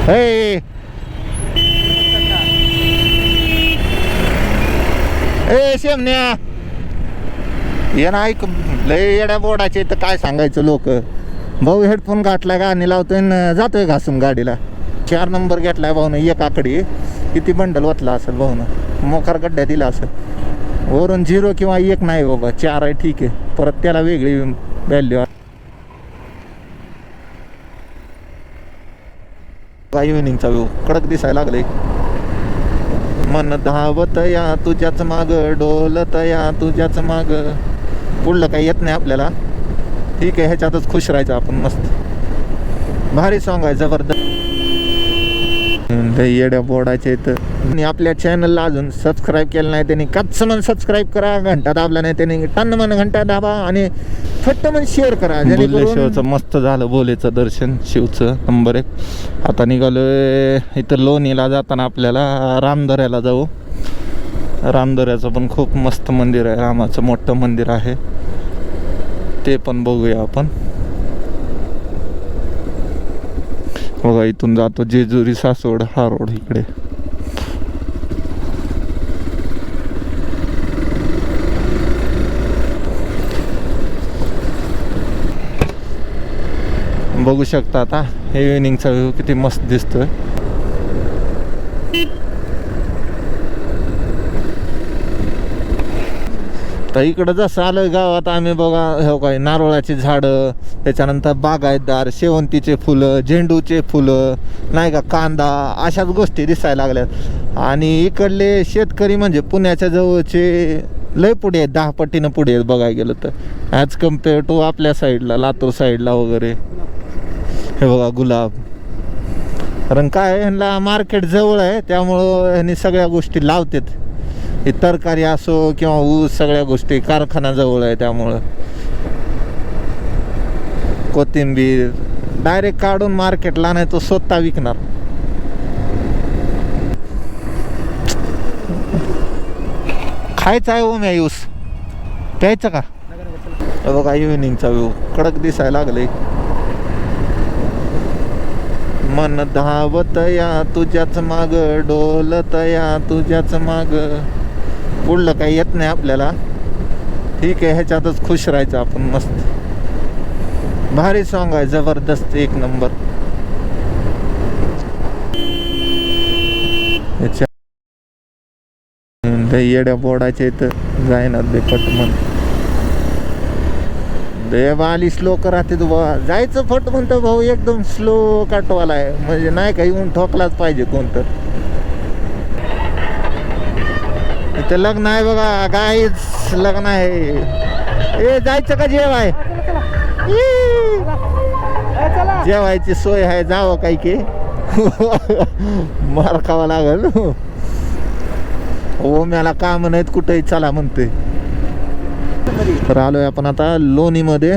ए शेमण्या ये ना ऐक लय येड्या बोर्डाचे तर काय सांगायचं लोक भाऊ हेडफोन घातलाय गाणी लावतोय न जातोय घासून गाडीला 4 नंबर घेतलाय भाऊन एकाकडे किती बंडल वाटला असेल भाऊन मोकार गड्ड्या दिला असेल वरून 0 किंवा 1 नाही बाबा 4 आहे ठीक आहे परत त्याला वेगळी व्हॅल्यू इव्हिनिंगचा व्यू कडक दिसायला लागले मन धावत या तुझ्याच माग डोलत या तुझ्याच माग पुढलं काही येत नाही आपल्याला ठीक आहे ह्याच्यातच खुश राहायचं आपण मस्त भारी सॉन्ग आहे जबरदस्त येड्या बोर्डाचे तर आपल्या चॅनलला अजून सबस्क्राईब केलं नाही त्यांनी कच्चं सबस्क्राईब करा घंटा दाबला नाही त्यांनी टन्न मन घंटा दाबा आणि फट्ट मन शेअर करा शिवचं मस्त झालं बोलेचं दर्शन शिवचं नंबर 1 आता निघालोय इथं लोणीला जाताना आपल्याला रामदऱ्याला जाऊ रामदऱ्याचं पण खूप मस्त मंदिर आहे रामाचं मोठं मंदिर आहे ते पण बघूया आपण बघा इथून जातो जेजुरी सासवड हा रोड इकडे बघू शकता आता हे इव्हिनिंगचा व्ह्यू किती मस्त दिसतोय तर इकडं जसं आलं गावात आम्ही बघा हो काय नारळाची झाडं त्याच्यानंतर बागायतदार शेवंतीचे फुलं झेंडूचे फुलं नाही का कांदा अशाच गोष्टी दिसायला लागल्यात आणि इकडले शेतकरी म्हणजे पुण्याच्या जवळचे लय पुढे आहेत 10 पटीनं पुढे आहेत बघायला गेलं तर ॲज कम्पेअर टू आपल्या साईडला लातूर साईडला वगैरे हे बघा गुलाब कारण काय ह्यांना मार्केट जवळ आहे त्यामुळं ह्यांनी सगळ्या गोष्टी लावतात ही तरकारी असो किंवा ऊस सगळ्या गोष्टी कारखाना जवळ आहे त्यामुळं कोथिंबीर डायरेक्ट काढून मार्केटला नाही तो स्वतः विकणार खायचा आहे ओम्या ऊस प्यायचा का बघा इव्हिनिंगचा व्यू कडक दिसायला लागले मन धावत या तुझ्याच माग डोलत या तुझ्याच माग पुढलं काही येत नाही आपल्याला ठीक आहे ह्याच्यातच खुश राहायचं आपण मस्त भारी सॉन्ग आहे जबरदस्त 1 नंबर येड्या बोर्डाचे तर जायना दे पटमन देवाली स्लो राहते तू बा जायचं फट म्हणतो भाऊ एकदम स्लो काटवाला आहे म्हणजे नाही का येऊन ठोकलाच पाहिजे कोणतं इथे लग्न आहे बघा काहीच लग्न आहे ए जायचं का जेवाय जेवायची सोय आहे जावं काही की मार खावा लागल हो मला काम नाहीत कुठेही चला म्हणते तर आलोय आपण आता लोणीमध्ये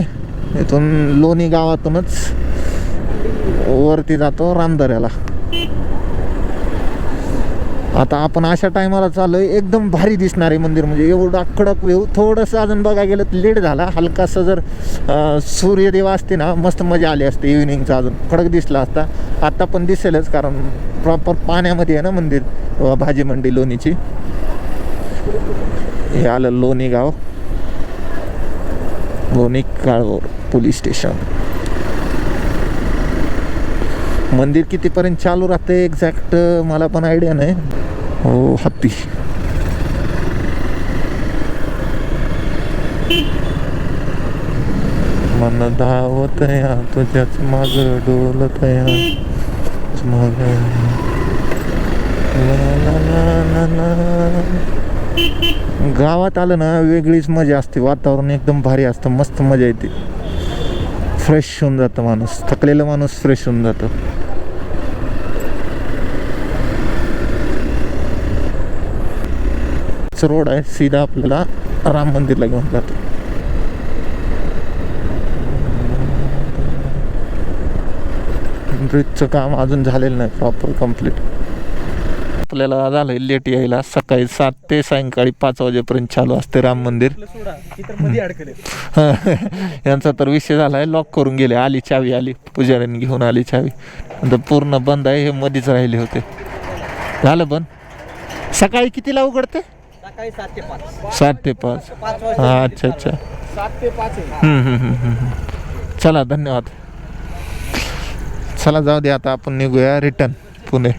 इथून लोणी गावातूनच वरती जातो रामदऱ्याला आता आपण अशा टायमाला चाललोय एकदम भारी दिसणारे मंदिर म्हणजे एवढा कडक व्यू थोडंसं अजून बघायला गेलं तर लेट झाला हलकासा जर सूर्यदेव असते ना मस्त मजा आली असते इव्हिनिंगचा अजून कडक दिसला असता आता पण दिसेलच कारण प्रॉपर पाण्यामध्ये आहे ना मंदिर भाजी मंडी लोणीची हे आलं लोणी गाव लोणी काळभोर पोलीस स्टेशन मंदिर कितीपर्यंत चालू राहते एक्झॅक्ट मला पण आयडिया नाही हो हत्ती मन धावत या तुझ्याच माग डोलत या माग गावात आलं ना वेगळीच मजा असते वातावरण एकदम भारी असतं मस्त मजा येते फ्रेश होऊन जातं माणूस थकलेला माणूस फ्रेश होऊन जातं रोड आहे सीधा आपल्याला राम मंदिरला घेऊन जातो ब्रिजचं काम अजून झालेलं नाही प्रॉपर कम्प्लीट आपल्याला झालंय लेट यायला. सकाळी 7 ते सायंकाळी 5 वाजेपर्यंत चालू असते राम मंदिर. यांचा तर विषय झालाय, लॉक करून गेले. आली चावी, आली पुजाऱ्यांनी घेऊन आली चावी. आता पूर्ण बंद आहे, हे मध्येच राहिले होते. झालं बंद. सकाळी कितीला उघडते? 7 ते 5. हा, अच्छा अच्छा. 7 ते 5 चला, धन्यवाद. चला जाऊ दे, आता आपण निघूया रिटर्न पुणे.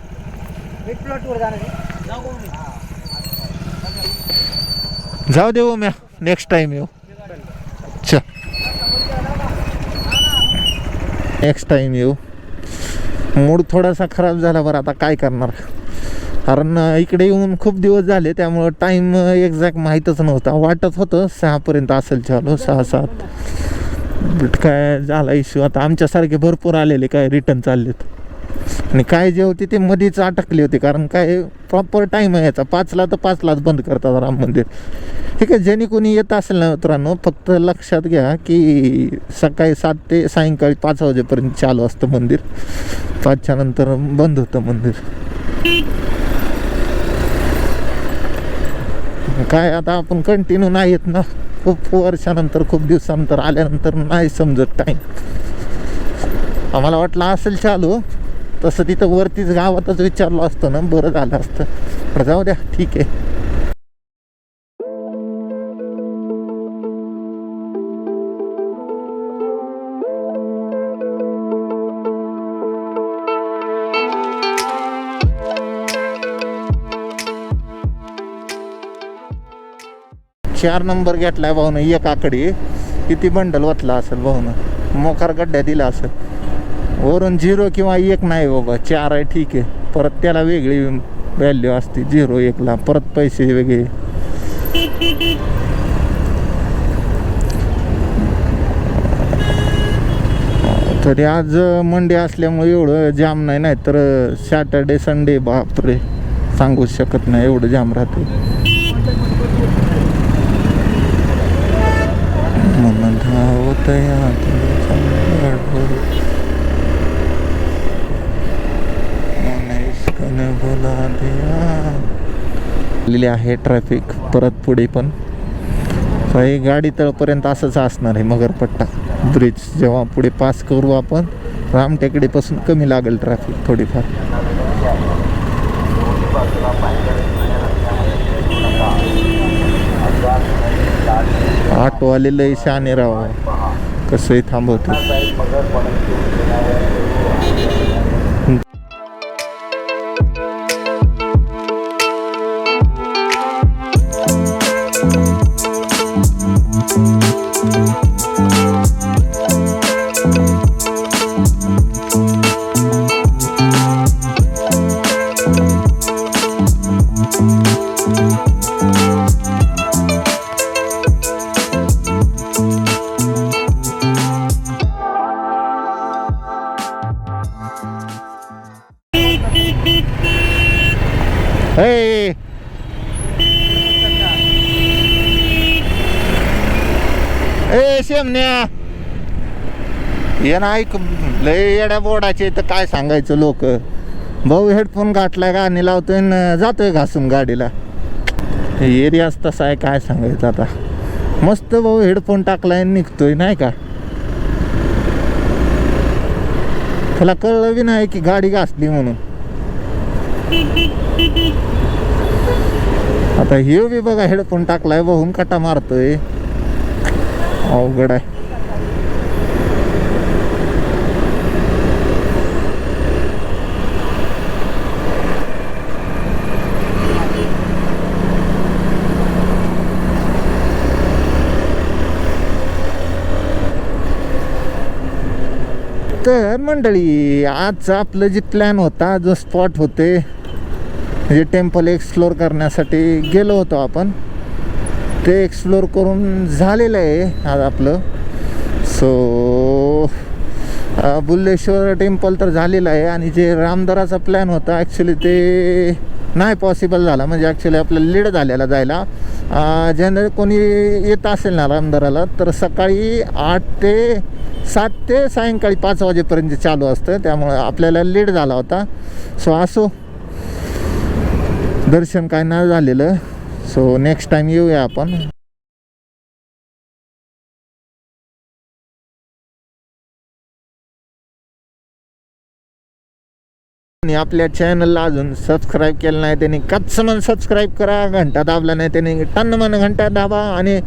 जाऊ दे म्या, नेक्स्ट टाइम येऊ. च नेक्स्ट टाइम येऊ. मूड थोडासा खराब झाला बरं, आता काय करणार. कारण इकडे येऊन खूप दिवस झाले, त्यामुळं टाईम एक्झॅक्ट माहीतच नव्हता. वाटत होतं 6पर्यंत असेल चालू, 6-7. बट काय झाला इश्यू. आता आमच्यासारखे भरपूर आलेले काय रिटर्न चाललेत, आणि काय जे होते ते मध्येच अटकले होते. कारण काय प्रॉपर टाईम आहे याचा, 5ला तर 5लाच बंद करतात राम मंदिर. ठीक आहे, ज्यांनी कोणी येत असेल ना मित्रांनो, फक्त लक्षात घ्या की सकाळी 7 ते सायंकाळी 5 वाजेपर्यंत चालू असतं मंदिर. 5च्या नंतर बंद होतं मंदिर. काय आता आपण कंटिन्यू नाही येत ना, खूप वर्षानंतर, खूप दिवसानंतर आल्यानंतर नाही समजत टाईम. आम्हाला वाटलं असेल चालू, तसं तिथं वरतीच गावातच विचारलं असतं ना, बरं झालं असतं. पण जाऊ द्या, ठीक आहे. चार नंबर घेतलाय भाऊनं एकाकडे. किती बंडल वतला असेल भाऊनं, मोकार गड्ड्या दिला असेल. वरून 0 किंवा 1 नाही बाबा, 4 आहे ठीक आहे. परत त्याला वेगळी व्हॅल्यू असते 0-1ला, परत पैसे वेगळे. तरी आज मंडे असल्यामुळे एवढं जाम नाही, नाही तर सॅटर्डे संडे बापरे सांगू शकत नाही, एवढं जाम राहते. मन धावतया आहे ट्रॅफिक परत पुढे पण. काही गाडी तळपर्यंत असंच असणार आहे. मगरपट्टा ब्रिज जेव्हा पुढे पास करू आपण, रामटेकडीपासून कमी लागेल ट्रॅफिक थोडीफार. ऑटोवाले लय शाने राव, कसंही थांबवते. शेमण्या ये ना, ऐक लय येड्या बोर्डाचे तर काय सांगायचं. लोक भाऊ हेडफोन घातलाय, गाणी लावतोय न जातोय घासून गाडीला. एरियाच तसा आहे, काय सांगायचं आता. मस्त भाऊ हेडफोन टाकलाय निघतोय नाही का. त्याला कळलं बी नाही की गाडी घासली म्हणून. आता हे बी बघा हेडफोन टाकलाय, भाऊन काटा मारतोय. अवघड आहे. तर मंडळी, आज आपलं जे प्लॅन होता, जो स्पॉट होते, जे टेम्पल एक्सप्लोर करण्यासाठी गेलो होतो आपण, ते एक्सप्लोर करून झालेलं आहे आज आपलं. सो बुल्लेश्वर टेम्पल तर झालेलं आहे. आणि जे रामदराचा प्लॅन होता ॲक्च्युली ते नाही पॉसिबल झाला. म्हणजे ॲक्च्युली आपल्याला लेट झालेला जायला. ज्यानं कोणी येत असेल ना रामदराला, तर सकाळी 7 ते सायंकाळी 5 वाजेपर्यंत चालू असतं. त्यामुळे आपल्याला लेट झाला होता. सो असो, दर्शन काय नाही झालेलं. सो नेक्स्ट टाइम येऊया आपण. आणि आपल्या चॅनलला अजून सबस्क्राईब केलं नाही त्यांनी कच्चमन सबस्क्राईब करा. घंटा दाबला नाही त्यांनी टन्नमन घंटा दाबा आणि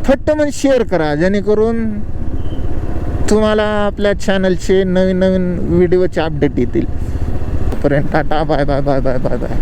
फट्टमन शेअर करा, जेणेकरून तुम्हाला आपल्या चॅनलचे नवीन नवीन व्हिडिओचे अपडेट येतील. पर्यंत tata, bye bye bye bye bye bye.